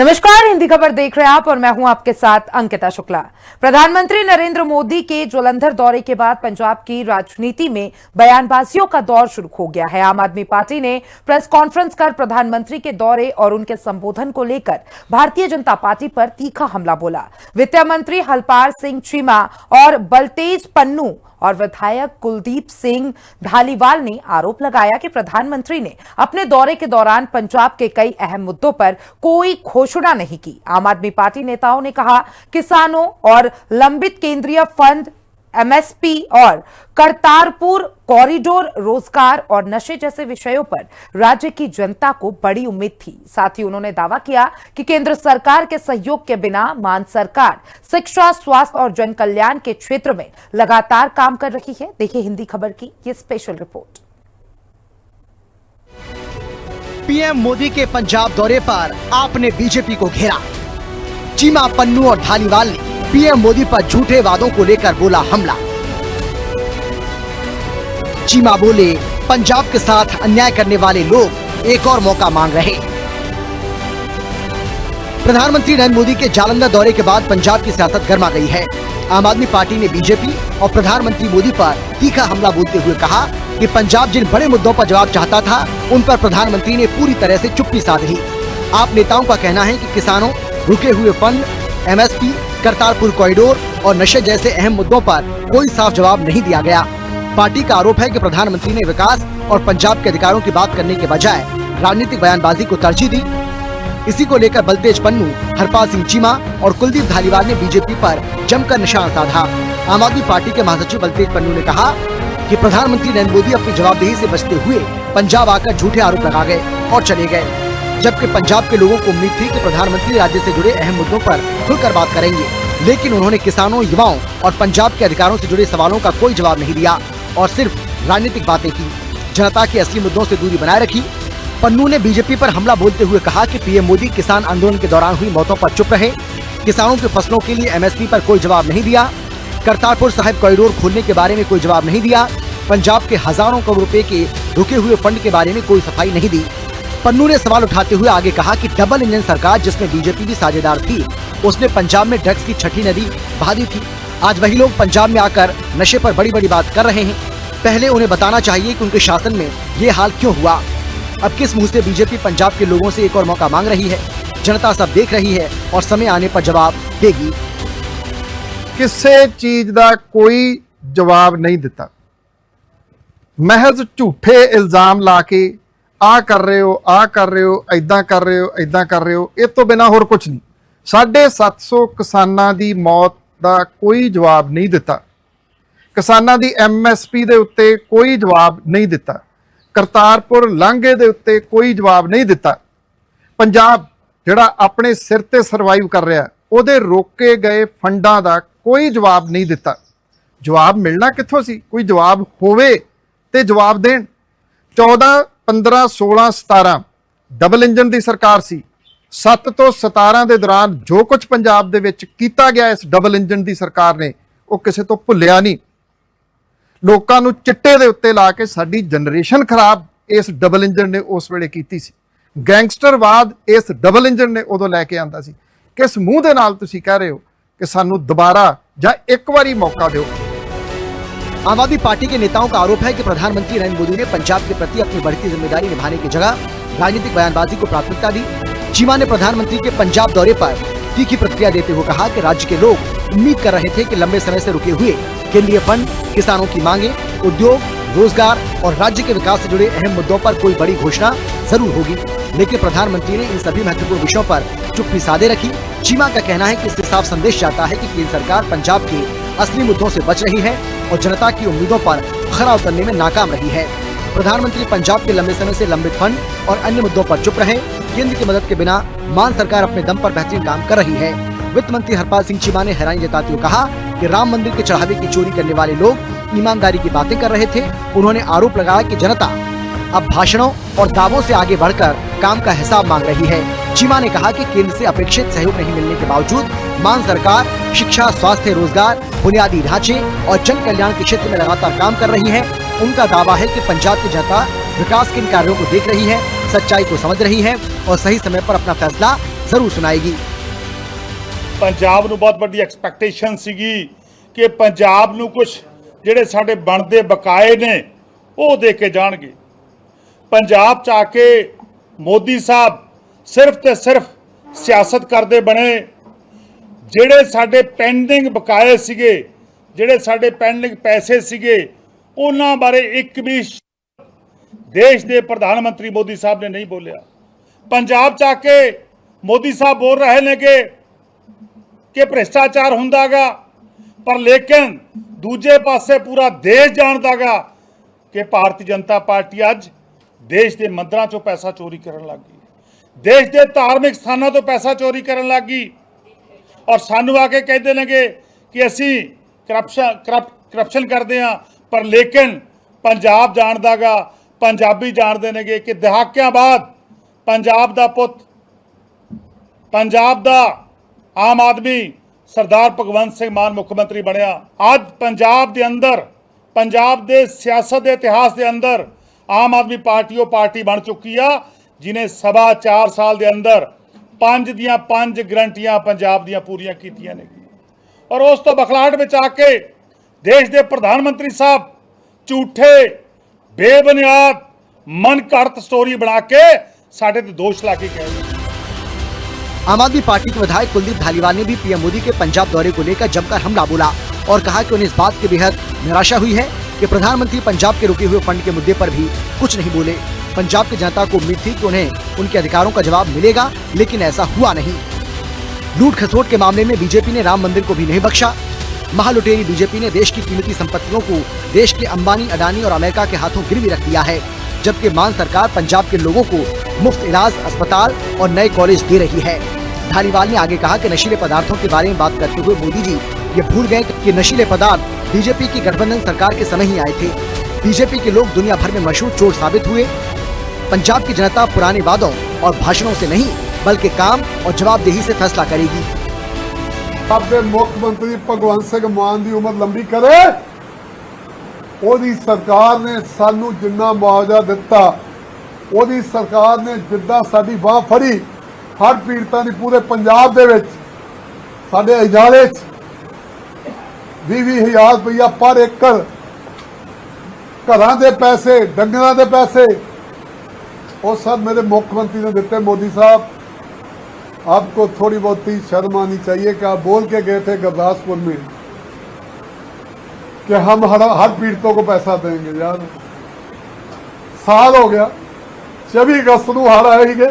नमस्कार, हिंदी खबर देख रहे हैं आप और मैं हूं आपके साथ अंकिता शुक्ला। प्रधानमंत्री नरेंद्र मोदी के जालंधर दौरे के बाद पंजाब की राजनीति में बयानबाजियों का दौर शुरू हो गया है। आम आदमी पार्टी ने प्रेस कॉन्फ्रेंस कर प्रधानमंत्री के दौरे और उनके संबोधन को लेकर भारतीय जनता पार्टी पर तीखा हमला बोला। वित्त मंत्री हरपाल सिंह चीमा और बलतेज पन्नू और विधायक कुलदीप सिंह धालीवाल ने आरोप लगाया कि प्रधानमंत्री ने अपने दौरे के दौरान पंजाब के कई अहम मुद्दों पर कोई घोषणा नहीं की। आम आदमी पार्टी नेताओं ने कहा, किसानों और लंबित केंद्रीय फंड, एमएसपी और करतारपुर कॉरिडोर, रोजगार और नशे जैसे विषयों पर राज्य की जनता को बड़ी उम्मीद थी। साथ ही उन्होंने दावा किया कि केंद्र सरकार के सहयोग के बिना मान सरकार शिक्षा, स्वास्थ्य और जन कल्याण के क्षेत्र में लगातार काम कर रही है। देखिए हिंदी खबर की ये स्पेशल रिपोर्ट। पीएम मोदी के पंजाब दौरे पर आपने बीजेपी को घेरा। चीमा, पन्नू और धालीवाल ने पीएम मोदी पर झूठे वादों को लेकर बोला हमला। चीमा बोले, पंजाब के साथ अन्याय करने वाले लोग एक और मौका मांग रहे। प्रधानमंत्री नरेंद्र मोदी के जालंधर दौरे के बाद पंजाब की सियासत गर्मा गई है। आम आदमी पार्टी ने बीजेपी और प्रधानमंत्री मोदी पर तीखा हमला बोलते हुए कहा कि पंजाब जिन बड़े मुद्दों पर जवाब चाहता था, उन पर प्रधानमंत्री ने पूरी तरह से चुप्पी साध ली। आप नेताओं का कहना है कि किसानों, रुके हुए फंड, एमएसपी, करतारपुर कॉरिडोर और नशे जैसे अहम मुद्दों पर कोई साफ जवाब नहीं दिया गया। पार्टी का आरोप है कि प्रधानमंत्री ने विकास और पंजाब के अधिकारों की बात करने के बजाय राजनीतिक बयानबाजी को तरजीह दी। इसी को लेकर बलतेज पन्नू, हरपाल सिंह चीमा और कुलदीप धालीवाल ने बीजेपी पर जमकर निशाना साधा। आम आदमी पार्टी के महासचिव बलतेज पन्नू ने कहा कि प्रधानमंत्री नरेंद्र मोदी अपनी जवाबदेही से बचते हुए पंजाब आकर झूठे आरोप लगा गए और चले गए, जबकि पंजाब के लोगों को उम्मीद थी कि प्रधानमंत्री राज्य से जुड़े अहम मुद्दों पर खुलकर बात करेंगे। लेकिन उन्होंने किसानों, युवाओं और पंजाब के अधिकारों से जुड़े सवालों का कोई जवाब नहीं दिया और सिर्फ राजनीतिक बातें की। जनता के असली मुद्दों से दूरी बनाए रखी। पन्नू ने बीजेपी पर हमला बोलते हुए कहा कि पीएम मोदी किसान आंदोलन के दौरान हुई मौतों पर चुप रहे, किसानों की फसलों के लिए एमएसपी पर कोई जवाब नहीं दिया, करतारपुर साहिब कॉरिडोर खोलने के बारे में कोई जवाब नहीं दिया, पंजाब के हजारों करोड़ रुपए के रुके हुए फंड के बारे में कोई सफाई नहीं दी। पन्नू ने सवाल उठाते हुए आगे कहा कि डबल इंजन सरकार जिसमें बीजेपी भी साझेदार थी, उसने पंजाब में ड्रग्स की छठी नदी बहा दी थी। आज वही लोग पंजाब में आकर नशे पर बड़ी बड़ी बात कर रहे हैं। पहले उन्हें बताना चाहिए कि उनके शासन में ये हाल क्यों हुआ। अब किस मुंह से बीजेपी पंजाब के लोगों से एक और मौका मांग रही है। जनता सब देख रही है और समय आने पर जवाब देगी। किसी चीज का कोई जवाब नहीं दिता, महज झूठे इल्जाम ला के आ कर रहे हो, आ कर रहे हो, ऐदां कर रहे हो, ऐदां कर रहे हो, इस तो बिना होर कुछ नहीं। 750 किसानां दी मौत का कोई जवाब नहीं दिता, किसानां दी एमएसपी दे उत्ते कोई जवाब नहीं दिता, करतारपुर लांघे दे उत्ते कोई जवाब नहीं दिता। पंजाब जिहड़ा अपने सिर ते सरवाइव कर रहा, उहदे रोके गए फंडां दा कोई जवाब नहीं दिता। जवाब मिलना कित्थों सी? कोई जवाब होवे ते जवाब देण। 14, 15, 16, 17 डबल इंजन की सरकार सी। 7 तो 17 के दौरान जो कुछ पंजाब दे विच कीता गया इस डबल इंजन की सरकार ने, वो किसी तो भुलिया नहीं। लोकां नूं चिट्टे दे उत्ते ला के साडी जनरेशन खराब इस डबल इंजन ने उस वेले कीती सी। गैंगस्टरवाद इस डबल इंजन ने उदों लैके आंदा सी। किस मूँह दे नाल तुसीं कह रहे हो कि सानूं दोबारा जां एक बारी मौका दिओ। आम आदमी पार्टी के नेताओं का आरोप है कि प्रधानमंत्री नरेंद्र मोदी ने पंजाब के प्रति अपनी बढ़ती जिम्मेदारी निभाने की जगह राजनीतिक बयानबाजी को प्राथमिकता दी। चीमा ने प्रधानमंत्री के पंजाब दौरे पर तीखी प्रतिक्रिया देते हुए कहा कि राज्य के लोग उम्मीद कर रहे थे कि लंबे समय से रुके हुए केंद्रीय फंड, किसानों की मांगे, उद्योग, रोजगार और राज्य के विकास से जुड़े अहम मुद्दों पर कोई बड़ी घोषणा जरूर होगी, लेकिन प्रधानमंत्री ने इन सभी महत्वपूर्ण विषयों पर चुप्पी साधे रखी। चीमा का कहना है कि इससे साफ संदेश जाता है कि केंद्र सरकार पंजाब के असली मुद्दों से बच रही है और जनता की उम्मीदों पर खरा उतरने में नाकाम रही है। प्रधानमंत्री पंजाब के लंबे समय से लंबित फंड और अन्य मुद्दों पर चुप रहे। केंद्र की मदद के बिना मान सरकार अपने दम पर बेहतरीन काम कर रही है। वित्त मंत्री हरपाल सिंह चीमा ने हैरानी जताते हुए कहा कि राम मंदिर के चढ़ावे की चोरी करने वाले लोग ईमानदारी की बातें कर रहे थे। उन्होंने आरोप लगाया कि जनता अब भाषणों और दावों से आगे बढ़कर काम का हिसाब मांग रही है। चीमा ने कहा कि केंद्र से अपेक्षित सहयोग नहीं मिलने के बावजूद मान सरकार शिक्षा, स्वास्थ्य, रोजगार, बुनियादी ढांचे और जन कल्याण के क्षेत्र में लगातार काम कर रही है। उनका दावा है कि पंजाब की जनता विकास के इन कार्यों को देख रही है, सच्चाई को समझ रही है और सही समय पर अपना फैसला जरूर सुनाएगी। पंजाब ਨੂੰ बहुत ਵੱਡੀ ਐਕਸਪੈਕਟੇਸ਼ਨ ਸੀਗੀ ਕਿ ਪੰਜਾਬ ਨੂੰ ਕੁਝ ਜਿਹੜੇ ਸਾਡੇ ਬਣਦੇ ਬਕਾਏ ਨੇ ਉਹ ਦੇ ਕੇ ਜਾਣਗੇ। ਪੰਜਾਬ ਚ ਆ ਕੇ ਮੋਦੀ ਸਾਹਿਬ ਸਿਰਫ ਤੇ ਸਿਰਫ ਸਿਆਸਤ ਕਰਦੇ ਬਣੇ। ਜਿਹੜੇ ਸਾਡੇ ਪੈਂਡਿੰਗ ਬਕਾਏ ਸੀਗੇ, ਜਿਹੜੇ ਸਾਡੇ ਪੈਂਡਿੰਗ ਪੈਸੇ ਸੀਗੇ, ਉਹਨਾਂ ਬਾਰੇ ਇੱਕ ਵੀ ਦੇਸ਼ ਦੇ ਪ੍ਰਧਾਨ ਮੰਤਰੀ ਮੋਦੀ ਸਾਹਿਬ ਨੇ ਨਹੀਂ ਬੋਲਿਆ। ਪੰਜਾਬ ਚ ਆ ਕੇ ਮੋਦੀ ਸਾਹਿਬ ਬੋਲ ਰਹੇ ਨੇ ਕਿ ਭ੍ਰਿਸ਼ਟਾਚਾਰ ਹੁੰਦਾਗਾ, ਪਰ ਲੇਕਿਨ ਦੂਜੇ ਪਾਸੇ ਪੂਰਾ ਦੇਸ਼ ਜਾਣਦਾਗਾ ਕਿ ਭਾਰਤੀ ਜਨਤਾ ਪਾਰਟੀ ਅੱਜ ਦੇਸ਼ ਦੇ ਮੰਦਰਾਂ ਚੋਂ ਪੈਸਾ ਚੋਰੀ ਕਰਨ ਲੱਗ ਗਈ, ਦੇਸ਼ ਦੇ ਧਾਰਮਿਕ ਸਥਾਨਾਂ ਤੋਂ ਪੈਸਾ ਚੋਰੀ ਕਰਨ ਲੱਗ ਗਈ। ਔਰ ਸਾਨੂੰ ਆ ਕੇ ਕਹਿੰਦੇ ਨੇਗੇ ਕਿ ਅਸੀਂ ਕਰਪਸ਼ਨ ਕਰਦੇ ਹਾਂ, ਪਰ ਲੇਕਿਨ ਪੰਜਾਬ ਜਾਣਦਾਗਾ, ਪੰਜਾਬੀ ਜਾਣਦੇ ਨੇਗੇ ਕਿ ਦਹਾਕਿਆਂ ਬਾਅਦ ਪੰਜਾਬ ਦਾ ਪੁੱਤ, ਪੰਜਾਬ ਦਾ ਆਮ ਆਦਮੀ ਸਰਦਾਰ ਭਗਵੰਤ ਸਿੰਘ ਮਾਨ ਮੁੱਖ ਮੰਤਰੀ ਬਣਿਆ। ਅੱਜ ਪੰਜਾਬ ਦੇ ਅੰਦਰ, ਪੰਜਾਬ ਦੇ ਸਿਆਸਤ ਦੇ ਇਤਿਹਾਸ ਦੇ ਅੰਦਰ ਆਮ ਆਦਮੀ ਪਾਰਟੀ ਉਹ ਪਾਰਟੀ ਬਣ ਚੁੱਕੀ ਆ ਜਿਨੇ ਸਵਾ 4 ਸਾਲ ਦੇ ਅੰਦਰ 5 ਦੀਆਂ 5 ਗਰੰਟੀਆਂ ਪੰਜਾਬ ਦੀਆਂ ਪੂਰੀਆਂ ਕੀਤੀਆਂ ਨੇ। ਔਰ ਉਸ ਤੋਂ ਬਖਲਾਹਟ ਵਿੱਚ ਆ ਕੇ ਦੇਸ਼ ਦੇ ਪ੍ਰਧਾਨ ਮੰਤਰੀ ਸਾਹਿਬ ਝੂਠੇ ਬੇਬੁਨਿਆਦ मन घड़त स्टोरी बना के साढ़े ते दोष ला के गए। आम आदमी पार्टी के विधायक कुलदीप धालीवाल ने भी पीएम मोदी के पंजाब दौरे को लेकर जमकर हमला बोला और कहा कि उन्हें इस बात की बेहद निराशा हुई है कि प्रधानमंत्री पंजाब के रुके हुए फंड के मुद्दे पर भी कुछ नहीं बोले। पंजाब की जनता को उम्मीद थी कि उन्हें उनके अधिकारों का जवाब मिलेगा, लेकिन ऐसा हुआ नहीं। लूट खसोट के मामले में बीजेपी ने राम मंदिर को भी नहीं बख्शा। महालुटेरी बीजेपी ने देश की कीमती संपत्तियों को देश के अंबानी, अडानी और अमेरिका के हाथों गिरवी रख दिया है, जबकि मान सरकार पंजाब के लोगों को मुफ्त इलाज, अस्पताल और नए कॉलेज दे रही है। धालीवाल ने आगे कहा कि नशीले पदार्थों के बारे में बात करते हुए मोदी जी ये भूल गए कि नशीले पदार्थ बीजेपी की गठबंधन सरकार के समय ही आए थे। बीजेपी के लोग दुनिया भर में मशहूर चोर साबित हुए। पंजाब की जनता पुराने वादों और भाषणों से नहीं बल्कि काम और जवाबदेही से फैसला करेगी। अब मुख्यमंत्री भगवंत सिंह मान की उम्र लंबी करे, ओदी सरकार ने सानू जिन्ना मुआवजा दिता, ओदी सरकार ने जिद्दां साडी बांह फड़ी, हर पीड़ितां दी पूरे पंजाब दे विच साडे इजाले 20,000 रुपया पर एकड़ घरां दे पैसे, डंगरां दे पैसे वो सब मेरे मुख्यमंत्री ने दिते। मोदी साहब, आपको थोड़ी बहुत ही शर्म आनी चाहिए कि आप बोल के गए थे गुरदासपुर में कि हम हर पीड़ितों को पैसा देंगे। यार साल हो गया, 24 अगस्त को हड़ आए ही,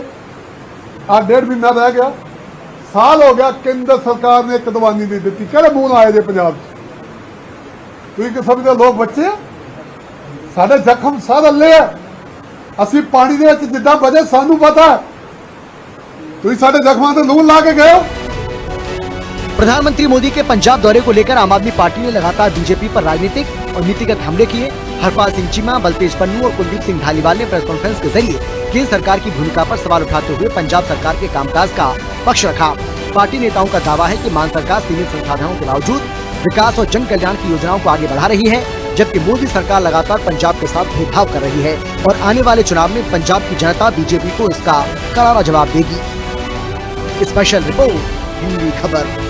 आज 1.5 महीना रह गया, साल हो गया, केंद्र सरकार ने एक दवानी नहीं दी। कहड़े मूंह आए जे पंजाब तुम समझते लोग बच्चे आ, साडे जख्म सार अल्ले है, असी पानी दे विच जिद्दां बजे सानू पता है, तुम साडे जख्मां ते लून ला के गए हो। प्रधानमंत्री मोदी के पंजाब दौरे को लेकर आम आदमी पार्टी ने लगातार बीजेपी पर राजनीतिक और नीतिगत हमले किए। हरपाल सिंह चीमा, बलतेज पन्नू और कुलदीप सिंह धालीवाल ने प्रेस कॉन्फ्रेंस के जरिए केंद्र सरकार की भूमिका पर सवाल उठाते हुए पंजाब सरकार के कामकाज का पक्ष रखा। पार्टी नेताओं का दावा है कि मान सरकार सीमित संसाधनों के बावजूद विकास और जन कल्याण की योजनाओं को आगे बढ़ा रही है, जबकि मोदी सरकार लगातार पंजाब के साथ भेदभाव कर रही है और आने वाले चुनाव में पंजाब की जनता बीजेपी को इसका करारा जवाब देगी। स्पेशल रिपोर्ट, हिंदी खबर।